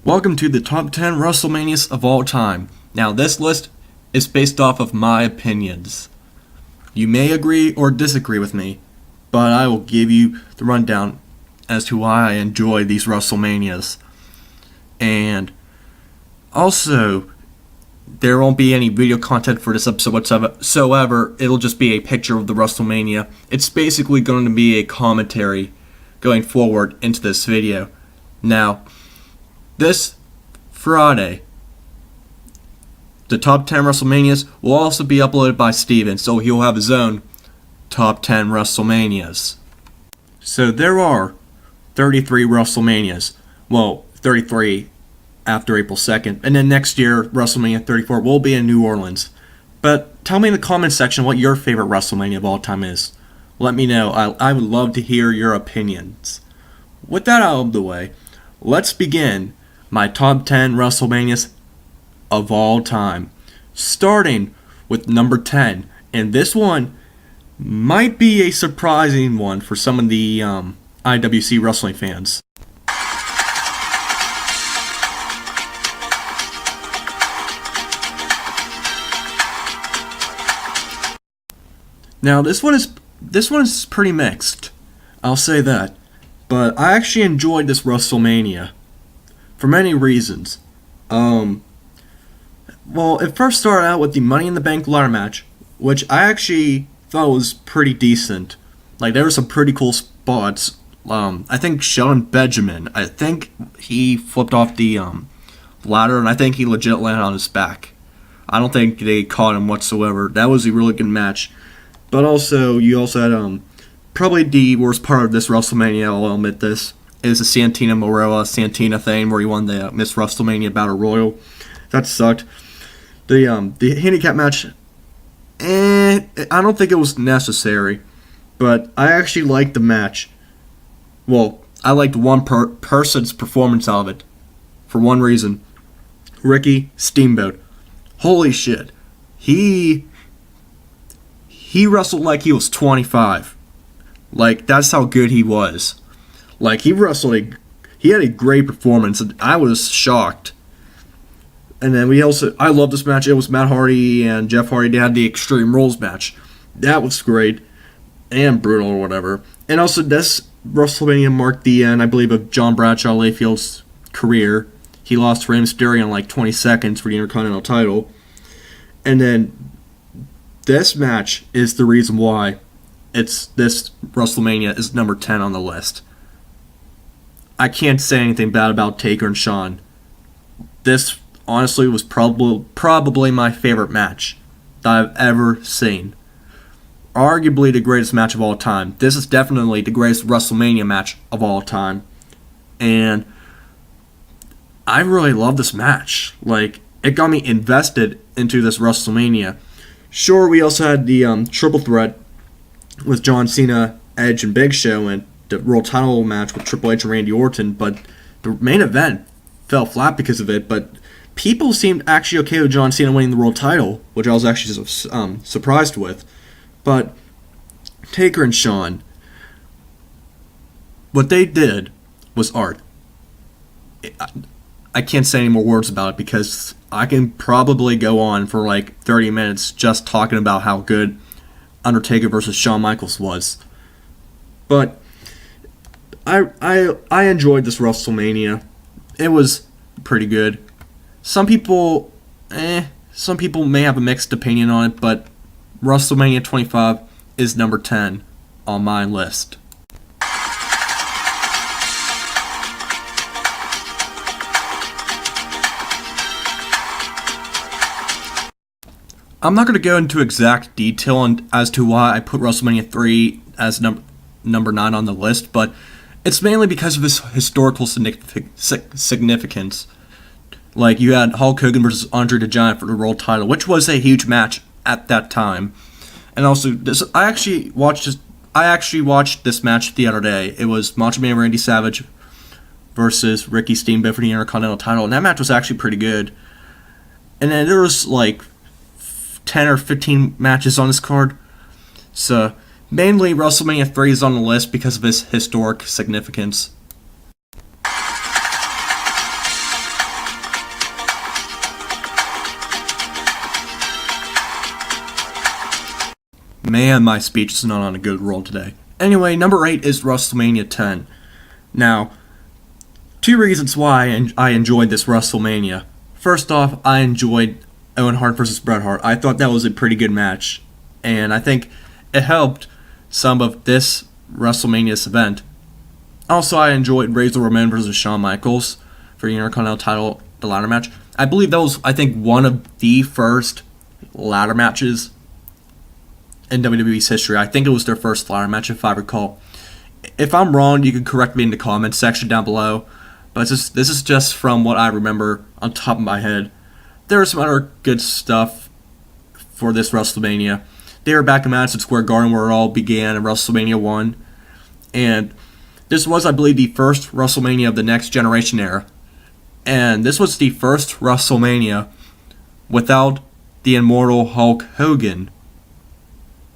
Welcome to the top 10 WrestleManias of all time. Now, this list is based off of my opinions. You may agree or disagree with me, but I will give you the rundown as to why I enjoy these WrestleManias. And also, there won't be any video content for this episode whatsoever. It'll just be a picture of the WrestleMania. It's basically going to be a commentary going forward into this video. Now, this Friday, the top 10 WrestleManias will also be uploaded by Steven, so he'll have his own top 10 WrestleManias. So there are 33 WrestleManias. Well, 33 after April 2nd. And then next year, WrestleMania 34 will be in New Orleans. But tell me in the comments section what your favorite WrestleMania of all time is. Let me know. I would love to hear your opinions. With that out of the way, let's begin my top 10 WrestleManias of all time. Starting with number 10. And this one might be a surprising one for some of the IWC wrestling fans. Now, this one is pretty mixed. I'll say that. But I actually enjoyed this WrestleMania for many reasons. Well, it first started out with the Money in the Bank ladder match, which I actually thought was pretty decent. Like, there were some pretty cool spots. I think Shelton Benjamin, I think he flipped off the ladder, and I think he legit landed on his back. I don't think they caught him whatsoever. That was a really good match. But also, you also had probably the worst part of this WrestleMania, I'll admit this, is the Santina thing where he won the Miss WrestleMania Battle Royal. That sucked. The handicap match, I don't think it was necessary, but I actually liked the match. Well, I liked one person's performance out of it, for one reason. Ricky Steamboat. Holy shit. He wrestled like he was 25. Like, that's how good he was. Like, he had a great performance, and I was shocked. And then I love this match. It was Matt Hardy and Jeff Hardy. They had the Extreme Rules match. That was great. And brutal or whatever. And also, this WrestleMania marked the end, I believe, of John Bradshaw Layfield's career. He lost to Rey Mysterio in like 20 seconds for the Intercontinental title. And then this match is the reason why this WrestleMania is number 10 on the list. I can't say anything bad about Taker and Shawn. This, honestly, was probably my favorite match that I've ever seen. Arguably the greatest match of all time. This is definitely the greatest WrestleMania match of all time. And I really love this match. Like, it got me invested into this WrestleMania. Sure, we also had the triple threat with John Cena, Edge, and Big Show, and the world title match with Triple H and Randy Orton, but the main event fell flat because of it. But people seemed actually okay with John Cena winning the world title, which I was actually surprised with. But Taker and Shawn, what they did was art. I can't say any more words about it because I can probably go on for like 30 minutes just talking about how good Undertaker versus Shawn Michaels was. But I enjoyed this WrestleMania. It was pretty good. Some people may have a mixed opinion on it, but WrestleMania 25 is number 10 on my list. I'm not going to go into exact detail as to why I put WrestleMania 3 as number 9 on the list, but it's mainly because of its historical significance. Like, you had Hulk Hogan versus Andre the Giant for the world title, which was a huge match at that time. And also, I actually watched this match the other day. It was Macho Man Randy Savage versus Ricky Steamboat for the Intercontinental title, and that match was actually pretty good. And then there was like 10 or 15 matches on this card. So, mainly WrestleMania 3 is on the list because of its historic significance. Man, my speech is not on a good roll today. Anyway, number 8 is WrestleMania 10. Now, two reasons why I enjoyed this WrestleMania. First off, I enjoyed Owen Hart versus Bret Hart. I thought that was a pretty good match, and I think it helped some of this WrestleMania's event. Also, I enjoyed Razor Ramon versus Shawn Michaels for the Intercontinental title, the ladder match. I believe that was, one of the first ladder matches in WWE's history. I think it was their first ladder match, if I recall. If I'm wrong, you can correct me in the comments section down below. But this is just from what I remember on top of my head. There was some other good stuff for this WrestleMania. They were back in Madison Square Garden where it all began in WrestleMania 1. And this was, I believe, the first WrestleMania of the Next Generation era. And this was the first WrestleMania without the immortal Hulk Hogan.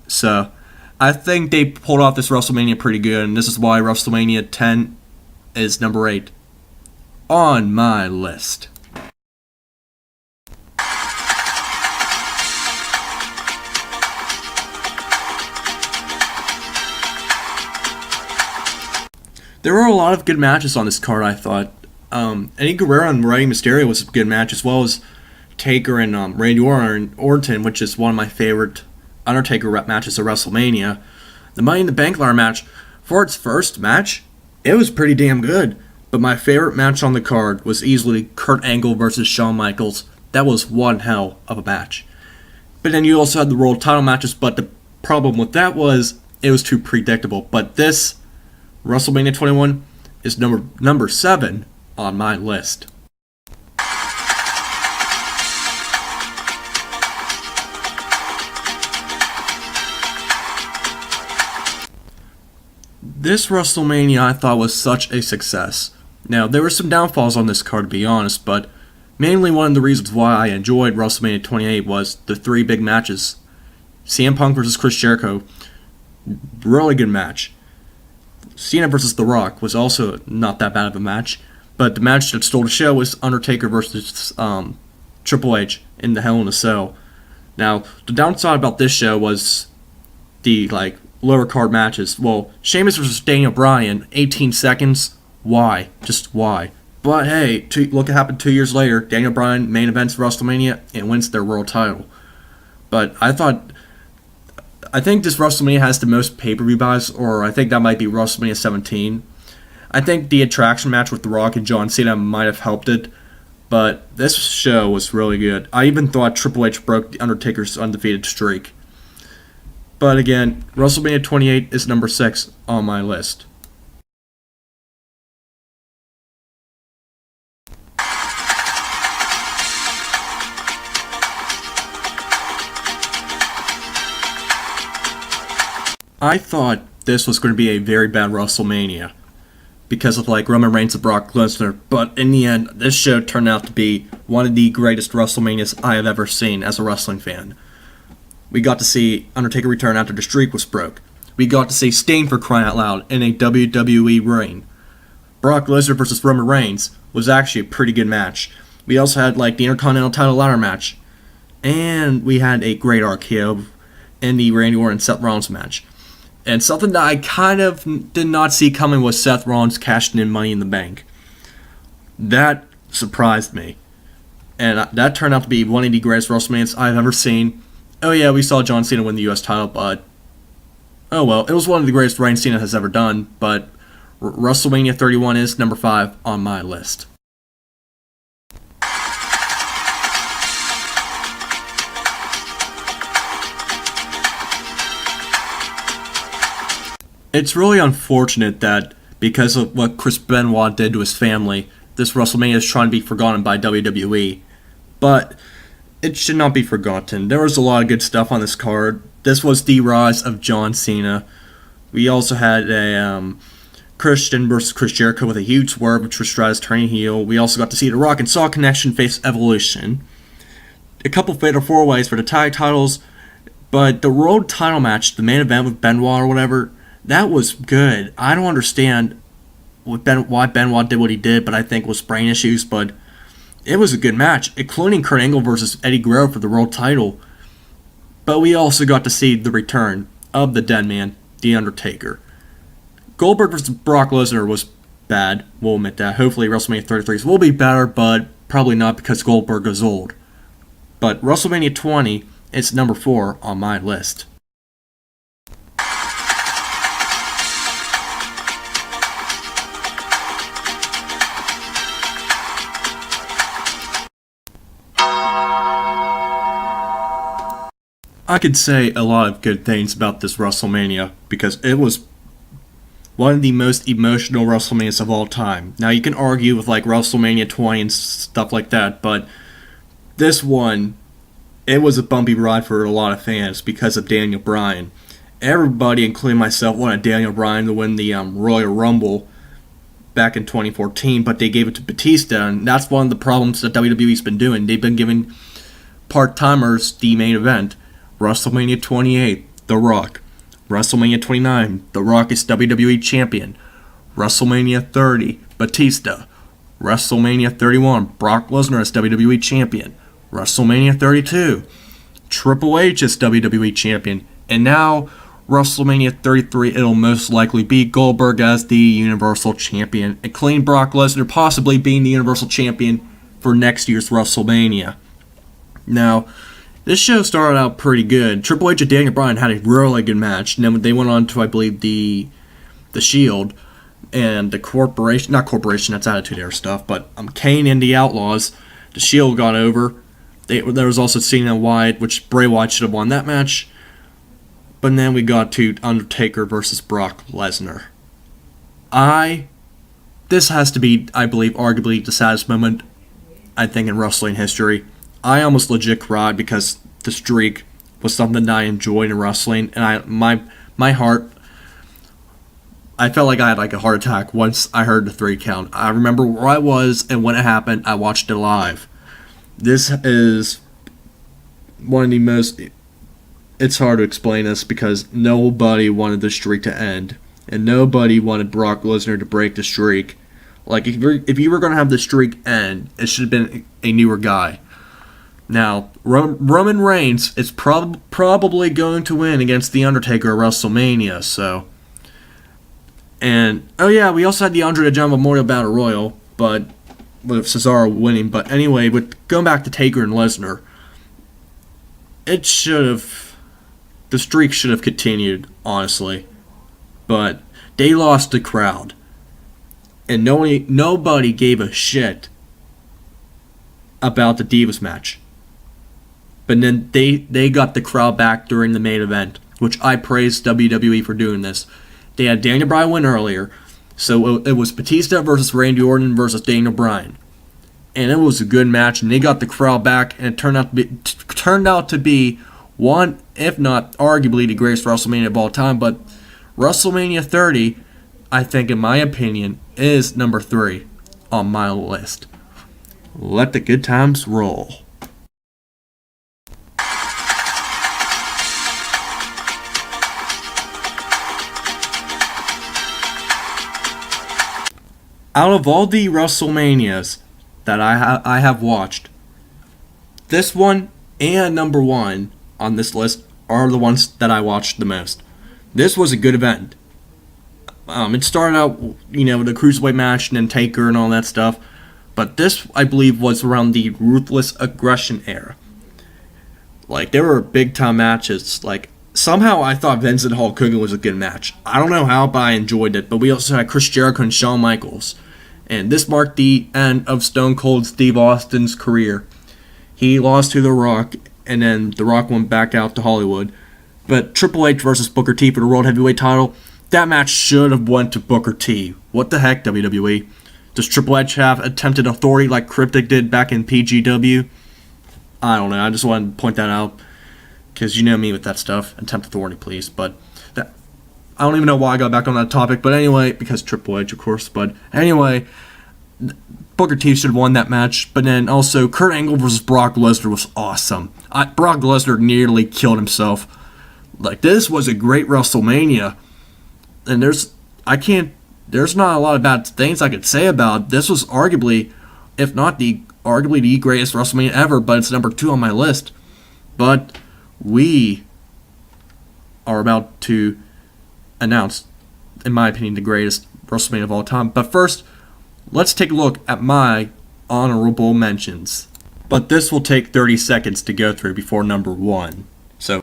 So, I think they pulled off this WrestleMania pretty good, and this is why WrestleMania 10 is number 8 on my list. There were a lot of good matches on this card, I thought. Eddie Guerrero and Rey Mysterio was a good match, as well as Taker and Randy Orton, which is one of my favorite Undertaker matches at WrestleMania. The Money in the Bank ladder match, for its first match, it was pretty damn good. But my favorite match on the card was easily Kurt Angle versus Shawn Michaels. That was one hell of a match. But then you also had the world title matches, but the problem with that was it was too predictable. But this WrestleMania 21 is number 7 on my list. This WrestleMania I thought was such a success. Now, there were some downfalls on this card, to be honest, but mainly one of the reasons why I enjoyed WrestleMania 28 was the 3 big matches. CM Punk versus Chris Jericho, really good match. Cena versus The Rock was also not that bad of a match, but the match that stole the show was Undertaker versus Triple H in the Hell in a Cell. Now, the downside about this show was the lower card matches. Well, Sheamus versus Daniel Bryan, 18 seconds. Why? Just why? But hey, look what happened 2 years later. Daniel Bryan main events WrestleMania and wins their world title. But I think this WrestleMania has the most pay-per-view buys, or I think that might be WrestleMania 17. I think the attraction match with The Rock and John Cena might have helped it, but this show was really good. I even thought Triple H broke The Undertaker's undefeated streak. But again, WrestleMania 28 is number 6 on my list. I thought this was going to be a very bad WrestleMania because of Roman Reigns and Brock Lesnar, but in the end, this show turned out to be one of the greatest WrestleManias I have ever seen as a wrestling fan. We got to see Undertaker return after the streak was broke. We got to see Sting, for crying out loud, in a WWE ring. Brock Lesnar versus Roman Reigns was actually a pretty good match. We also had the Intercontinental title ladder match, and we had a great RKO in the Randy Orton and Seth Rollins match. And something that I kind of did not see coming was Seth Rollins cashing in Money in the Bank. That surprised me. And that turned out to be one of the greatest WrestleManias I've ever seen. Oh yeah, we saw John Cena win the US title, but oh well, it was one of the greatest reigns Cena has ever done, but WrestleMania 31 is number 5 on my list. It's really unfortunate that because of what Chris Benoit did to his family, this WrestleMania is trying to be forgotten by WWE. But it should not be forgotten. There was a lot of good stuff on this card. This was the rise of John Cena. We also had a Christian versus Chris Jericho with a huge swerve, which was Stratus turning heel. We also got to see The Rock and Saw Connection face Evolution. A couple fatal 4-ways for the tag titles. But the world title match, the main event with Benoit or whatever, that was good. I don't understand why Benoit did what he did, but I think it was brain issues. But it was a good match, including Kurt Angle versus Eddie Guerrero for the world title. But we also got to see the return of the dead man, The Undertaker. Goldberg vs. Brock Lesnar was bad, we'll admit that. Hopefully WrestleMania 33 will be better, but probably not because Goldberg is old. But WrestleMania 20 is number 4 on my list. I could say a lot of good things about this WrestleMania because it was one of the most emotional WrestleManias of all time. Now you can argue with like WrestleMania 20 and stuff like that, but this one, it was a bumpy ride for a lot of fans because of Daniel Bryan. Everybody, including myself, wanted Daniel Bryan to win the Royal Rumble back in 2014, but they gave it to Batista, and that's one of the problems that WWE's been doing. They've been giving part-timers the main event. WrestleMania 28, The Rock. WrestleMania 29, The Rock is WWE Champion. WrestleMania 30, Batista. WrestleMania 31, Brock Lesnar is WWE Champion. WrestleMania 32, Triple H is WWE Champion. And now, WrestleMania 33, it'll most likely be Goldberg as the Universal Champion, and including Brock Lesnar possibly being the Universal Champion for next year's WrestleMania. Now, this show started out pretty good. Triple H and Daniel Bryan had a really good match. And then they went on to, I believe, the Shield and the Corporation. Not Corporation, that's Attitude Era stuff. But Kane and the Outlaws. The Shield got over. There was also Cena and Wyatt, which Bray Wyatt should have won that match. But then we got to Undertaker versus Brock Lesnar. This has to be, I believe, arguably the saddest moment, I think, in wrestling history. I almost legit cried because the streak was something that I enjoyed in wrestling, and my heart, I felt like I had like a heart attack once I heard the 3 count. I remember where I was, and when it happened, I watched it live. This is one of the most, it's hard to explain this because nobody wanted the streak to end, and nobody wanted Brock Lesnar to break the streak. Like, if you were going to have the streak end, it should have been a newer guy. Now, Roman Reigns is probably going to win against The Undertaker at WrestleMania, so. And, oh yeah, we also had the Andre the Giant Memorial Battle Royal, but with Cesaro winning. But anyway, going back to Taker and Lesnar, the streak should have continued, honestly. But they lost the crowd. And nobody gave a shit about the Divas match. But then they got the crowd back during the main event, which I praise WWE for doing this. They had Daniel Bryan win earlier, so it was Batista versus Randy Orton versus Daniel Bryan. And it was a good match, and they got the crowd back, and it turned out to be one, if not arguably the greatest WrestleMania of all time. But WrestleMania 30, I think, in my opinion, is number 3 on my list. Let the good times roll. Out of all the WrestleManias that I have watched, this one and number 1 on this list are the ones that I watched the most. This was a good event. It started out, with the Cruiserweight match and then Taker and all that stuff. But this, I believe, was around the Ruthless Aggression era. Like, there were big-time matches. Like, somehow I thought Vince and Hulk Hogan was a good match. I don't know how, but I enjoyed it. But we also had Chris Jericho and Shawn Michaels. And this marked the end of Stone Cold Steve Austin's career. He lost to The Rock, and then The Rock went back out to Hollywood. But Triple H versus Booker T for the World Heavyweight title, that match should have went to Booker T. What the heck, WWE? Does Triple H have attempted authority like Cryptic did back in PGW? I don't know. I just wanted to point that out. Because you know me with that stuff. Attempt authority, please. But I don't even know why I got back on that topic. But anyway, because Triple H, of course. But anyway, Booker T should have won that match. But then also, Kurt Angle versus Brock Lesnar was awesome. Brock Lesnar nearly killed himself. Like, this was a great WrestleMania. And there's not a lot of bad things I could say about it. This was arguably, if not arguably the greatest WrestleMania ever, but it's number 2 on my list. But we are about to announce, in my opinion, the greatest WrestleMania of all time. But first, let's take a look at my honorable mentions. But this will take 30 seconds to go through before number 1. So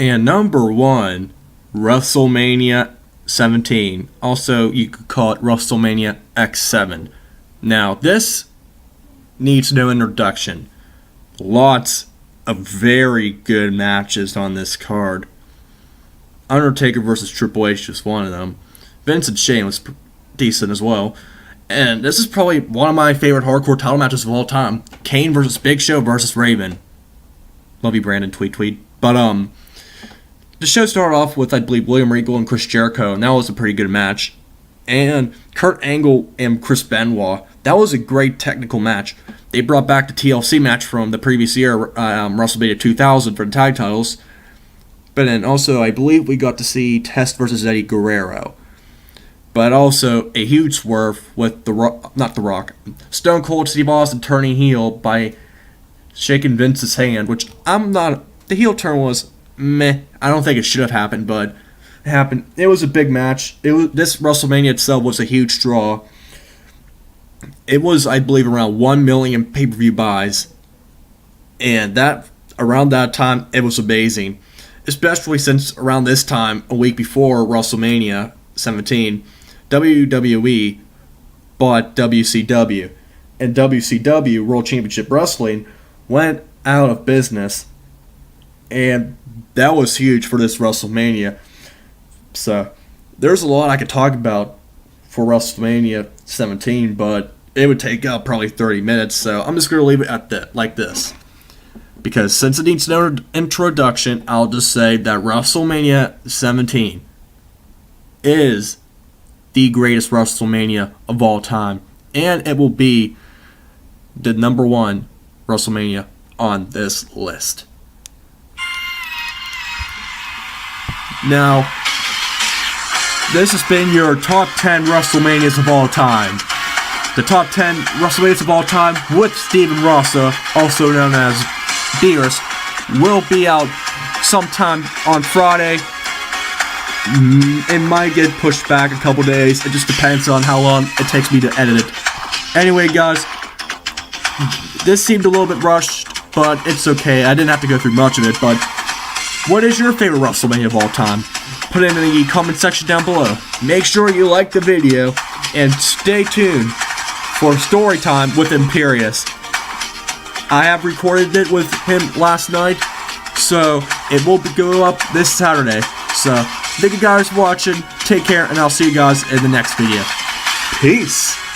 and number 1, WrestleMania 17. Also, you could call it WrestleMania X7. Now, this needs no introduction. Lots of very good matches on this card. Undertaker versus Triple H was one of them. Vince and Shane was decent as well. And this is probably one of my favorite hardcore title matches of all time. Kane versus Big Show versus Raven. Love you, Brandon. Tweet, tweet. But, the show started off with, I believe, William Regal and Chris Jericho, and that was a pretty good match. And Kurt Angle and Chris Benoit, that was a great technical match. They brought back the TLC match from the previous year, WrestleMania 2000, for the tag titles. But then also, I believe we got to see Test versus Eddie Guerrero. But also, a huge swerve with Stone Cold Steve Austin turning heel by shaking Vince's hand, which the heel turn was meh. I don't think it should have happened, but it happened. It was a big match. This WrestleMania itself was a huge draw. It was, I believe, around 1 million pay-per-view buys, and around that time, it was amazing. Especially since around this time, a week before WrestleMania 17, WWE bought WCW, and WCW, World Championship Wrestling, went out of business, and that was huge for this WrestleMania. So, there's a lot I could talk about for WrestleMania 17, but it would take up probably 30 minutes, so I'm just going to leave it at like this. Because since it needs no introduction, I'll just say that WrestleMania 17 is the greatest WrestleMania of all time, and it will be the number 1 WrestleMania on this list. Now, this has been your top 10 WrestleManias of all time. The top 10 WrestleManias of all time with Steven Rossa, also known as Beers, will be out sometime on Friday. It might get pushed back a couple days. It just depends on how long it takes me to edit it. Anyway, guys, this seemed a little bit rushed, but it's okay. I didn't have to go through much of it, but what is your favorite WrestleMania of all time? Put it in the comment section down below. Make sure you like the video, and stay tuned for story time with Imperius. I have recorded it with him last night, so it will go up this Saturday. So, thank you guys for watching, take care, and I'll see you guys in the next video. Peace!